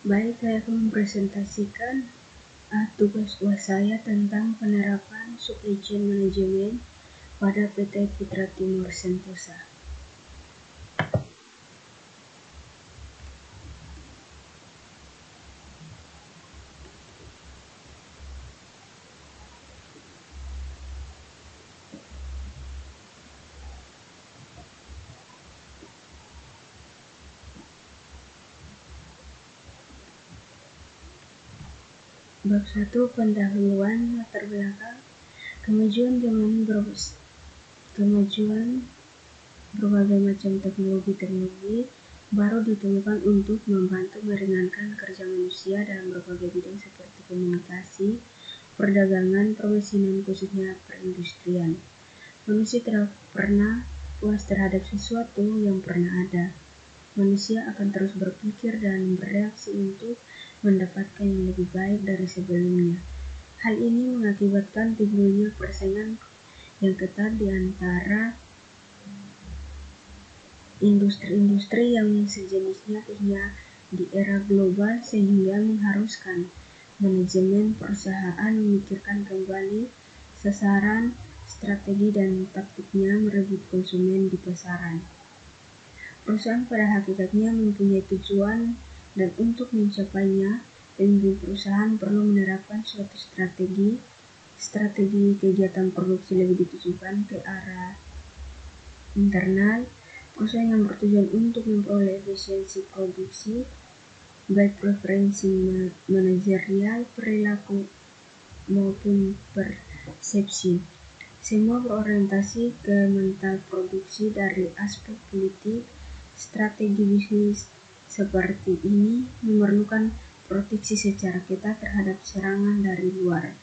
Baik, saya akan mempresentasikan tugas UAS saya tentang penerapan supply chain management pada PT Putra Timur Sentosa. Bab 1, pendahuluan latar belakang. Kemajuan berbagai macam teknologi baru ditemukan untuk membantu meringankan kerja manusia dalam berbagai bidang seperti komunikasi, perdagangan, permesinan, khususnya perindustrian. Manusia tidak pernah puas terhadap sesuatu yang pernah ada. Manusia akan terus berpikir dan bereaksi untuk mendapatkan yang lebih baik dari sebelumnya. Hal ini mengakibatkan timbulnya persaingan yang ketat di antara industri-industri yang sejenisnya punya di era global, sehingga mengharuskan manajemen perusahaan memikirkan kembali sasaran, strategi, dan taktiknya merebut konsumen di pasaran. Perusahaan pada hakikatnya mempunyai tujuan, dan untuk mencapainya, pemimpin perusahaan perlu menerapkan suatu strategi kegiatan produksi lebih ditujukan ke arah internal. Perusahaan yang bertujuan untuk memperoleh efisiensi produksi, baik preferensi manajerial, perilaku, maupun persepsi. Semua berorientasi ke mental produksi. Dari aspek politik, strategi bisnis seperti ini memerlukan proteksi secara ketat terhadap serangan dari luar.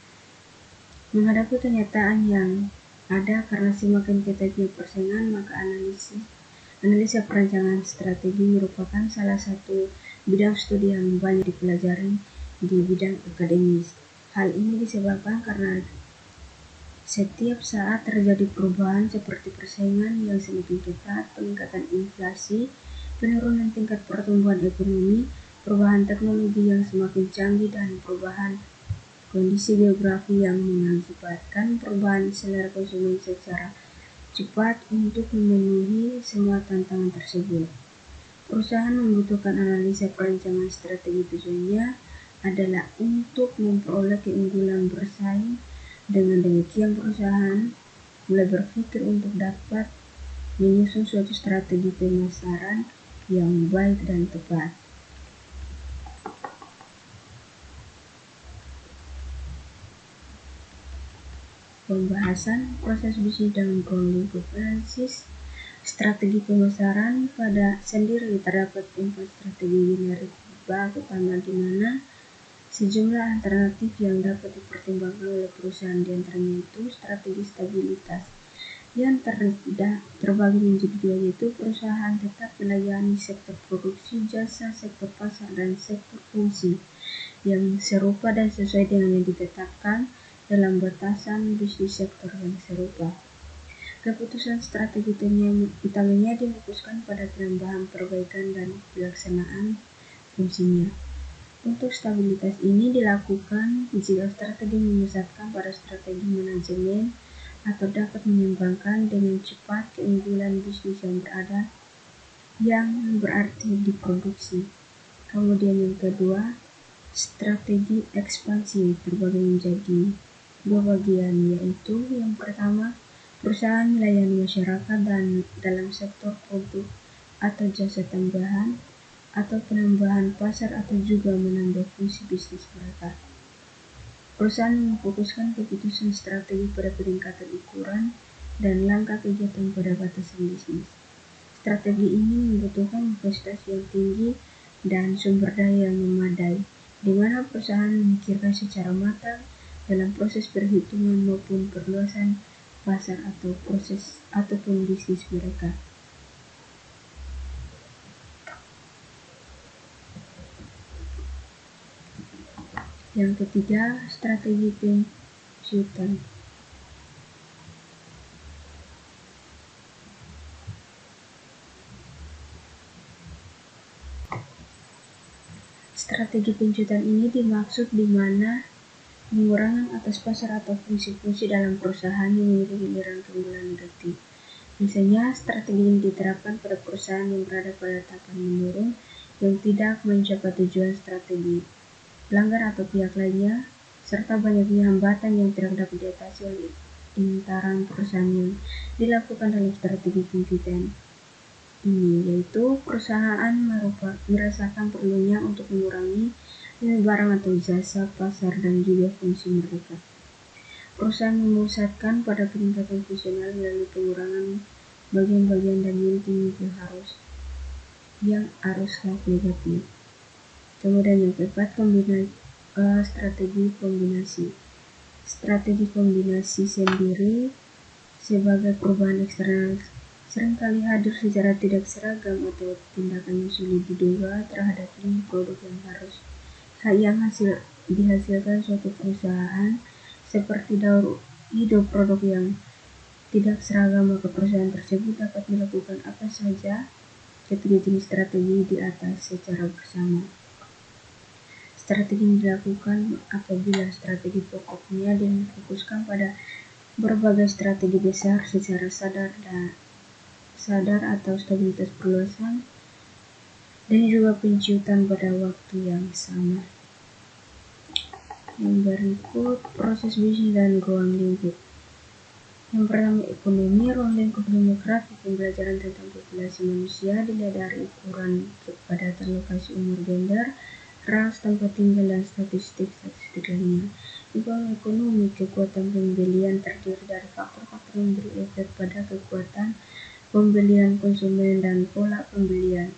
Menghadapi kenyataan yang ada karena semakin ketatnya persaingan, maka analisa perancangan strategi merupakan salah satu bidang studi yang banyak dipelajari di bidang akademis. Hal ini disebabkan karena setiap saat terjadi perubahan seperti persaingan yang semakin ketat, peningkatan inflasi, penurunan tingkat pertumbuhan ekonomi, perubahan teknologi yang semakin canggih, dan perubahan kondisi geografi yang mengakibatkan perubahan selera konsumen secara cepat. Untuk memenuhi semua tantangan tersebut, perusahaan membutuhkan analisa perancangan strategi. Tujuannya adalah untuk memperoleh keunggulan bersaing. Dengan demikian, perusahaan mulai berpikir untuk dapat menyusun suatu strategi pemasaran yang baik dan tepat. Pembahasan proses bisnis dan lingkup analisis strategi pemasaran. Pada sendiri terdapat 4 strategi generik bab utama, di mana sejumlah alternatif yang dapat dipertimbangkan oleh perusahaan. Di antaranya itu strategi stabilitas yang terbagi menjadi 2, yaitu perusahaan tetap melayani sektor produksi, jasa, sektor pasar, dan sektor fungsi yang serupa dan sesuai dengan yang ditetapkan dalam batasan bisnis sektor yang serupa. Keputusan strategi utamanya difokuskan pada penambahan, perbaikan, dan pelaksanaan fungsinya. Untuk stabilitas ini dilakukan jika strategi memusatkan pada strategi manajemen atau dapat mengembangkan dengan cepat keunggulan bisnis yang berarti diproduksi. Kemudian yang kedua, strategi ekspansi terbagi menjadi 2 bagian, yaitu yang pertama, perusahaan melayani masyarakat dan dalam sektor produk atau jasa tambahan, atau penambahan pasar, atau juga menambah fungsi bisnis mereka. Perusahaan memfokuskan keputusan strategi pada peningkatan ukuran dan langkah kegiatan pada batasan bisnis. Strategi ini membutuhkan investasi yang tinggi dan sumber daya yang memadai, di mana perusahaan memikirkan secara matang dalam proses perhitungan maupun perluasan pasar ataupun bisnis mereka. Yang ketiga, strategi penjualan. Strategi penjutaan ini dimaksud di mana pengurangan atas pasar atau fungsi-fungsi dalam perusahaan yang memiliki giliran keunggulan negatif. Misalnya, strategi ini diterapkan pada perusahaan yang berada pada tahapan menurun yang tidak mencapai tujuan strategi, pelanggar atau pihak lainnya, serta banyaknya hambatan yang tidak dapat diatasi oleh intaran perusahaan yang dilakukan dalam strategi penjutaan ini, yaitu perusahaan merasakan perlunya untuk mengurangi barang atau jasa pasar dan juga fungsi mereka. Perusahaan memusatkan pada peningkatan fungsional melalui pengurangan bagian-bagian dan inti yang arus negatif. Kemudian yang keempat, strategi kombinasi. Strategi kombinasi sendiri sebagai perubahan eksternal seringkali hadir secara tidak seragam atau tindakan yang sulit diduga terhadap produk yang dihasilkan suatu perusahaan, seperti daur hidup produk yang tidak seragam, maka perusahaan tersebut dapat melakukan apa saja ketiga jenis strategi di atas secara bersama. Strategi ini dilakukan apabila strategi pokoknya difokuskan pada berbagai strategi besar secara sadar atau stabilitas perluasan dan juga penjutaan pada waktu yang sama. Yang berikut, proses bisnis dan ruang lingkup. Yang pertama, ekonomi, ruang lingkup demografi. Pembelajaran tentang populasi manusia dilihat dari ukuran kepadatan lokasi, umur, gender, ras, tempat tinggal, dan statistik lainnya. Di bawah ekonomi, kekuatan pembelian terdiri dari faktor-faktor yang beri efek pada kekuatan pembelian konsumen dan pola pembelian.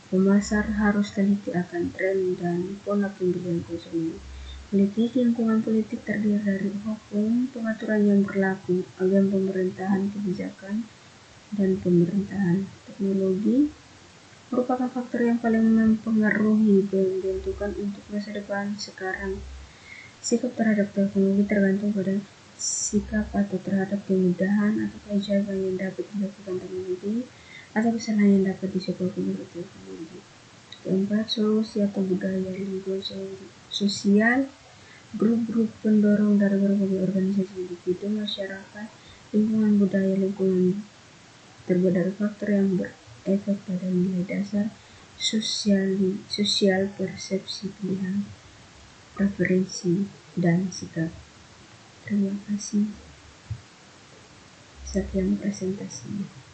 Pemasar harus teliti akan tren dan pola pembelian konsumen. Politik, lingkungan politik terdiri dari hukum, pengaturan yang berlaku, agen pemerintahan, kebijakan, dan pemerintahan. Teknologi merupakan faktor yang paling mempengaruhi pembentukan untuk masa depan sekarang. Sikap terhadap teknologi tergantung pada sikap atau terhadap kemudahan atau keajaiban yang dapat dilakukan teknologi atau kesalahan yang dapat disebabkan oleh teknologi. Keempat, solusi atau budaya lingkungan sosial, grup-grup pendorong dari berbagai organisasi individu, masyarakat, lingkungan budaya. Lingkungan terbuat dari faktor yang berefek pada nilai dasar sosial, persepsi, pilihan, preferensi, dan sikap. Terima kasih. Sekian presentasinya.